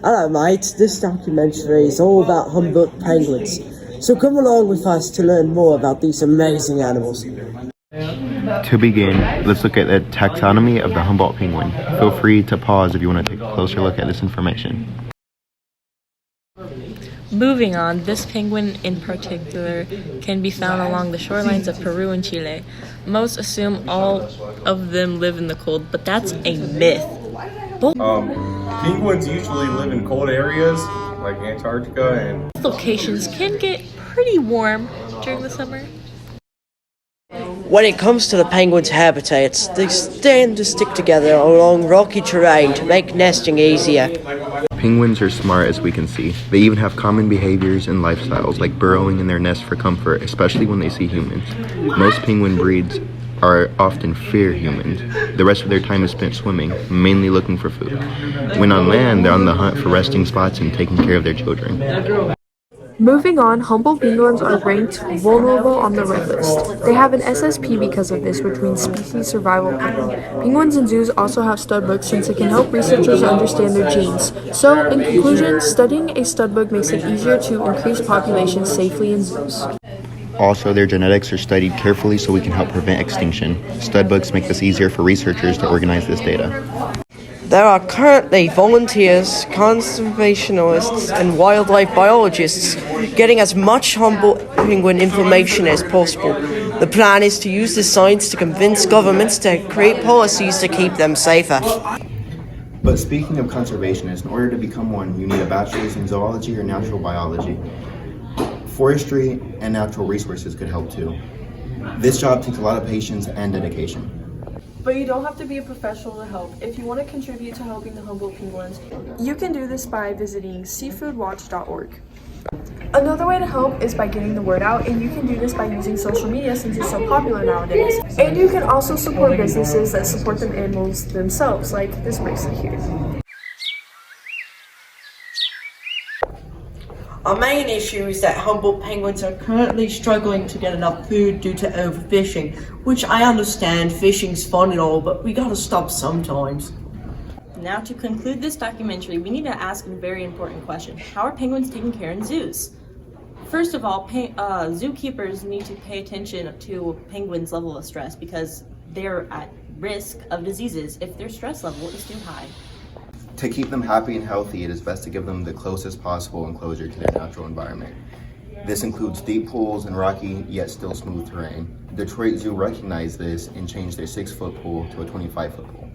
Hello mate, this documentary is all about Humboldt penguins. So come along with us to learn more about these amazing animals. To begin, let's look at the taxonomy of the Humboldt penguin. Feel free to pause if you want to take a closer look at this information. Moving on, this penguin in particular can be found along the shorelines of Peru and Chile. Most assume all of them live in the cold, but that's a myth. Penguins usually live in cold areas like Antarctica and Both locations can get pretty warm during the summer. When it comes to the penguins' habitats, they tend to stick together along rocky terrain to make nesting easier. Penguins are smart, as we can see. They even have common behaviors and lifestyles like burrowing in their nest for comfort, especially when they see humans. Most penguin breeds are often fear humans. The rest of their time is spent swimming, mainly looking for food. When on land, they're on the hunt for resting spots and taking care of their children. Moving on, Humboldt penguins are ranked vulnerable on the red list. They have an SSP because of this, which means species survival penguin. Penguins in zoos also have studbooks since it can help researchers understand their genes. So, in conclusion, studying a studbook makes it easier to increase populations safely in zoos. Also, their genetics are studied carefully so we can help prevent extinction. Studbooks make this easier for researchers to organize this data. There are currently volunteers, conservationists, and wildlife biologists getting as much Humboldt penguin information as possible. The plan is to use this science to convince governments to create policies to keep them safer. But speaking of conservationists, in order to become one, you need a bachelor's in zoology or natural biology. Forestry and natural resources could help too. This job takes a lot of patience and dedication. But you don't have to be a professional to help. If you want to contribute to helping the Humboldt penguins, you can do this by visiting seafoodwatch.org. Another way to help is by getting the word out, and you can do this by using social media since it's so popular nowadays. And you can also support businesses that support the animals themselves, like this bracelet here. Our main issue is that Humboldt penguins are currently struggling to get enough food due to overfishing, which I understand fishing's fun and all, but we gotta stop sometimes. Now, to conclude this documentary, we need to ask a very important question. How are penguins taken care in zoos? First of all, zookeepers need to pay attention to penguins' level of stress because they're at risk of diseases if their stress level is too high. To keep them happy and healthy, it is best to give them the closest possible enclosure to their natural environment. This includes deep pools and rocky yet still smooth terrain. Detroit Zoo recognized this and changed their 6-foot pool to a 25-foot pool.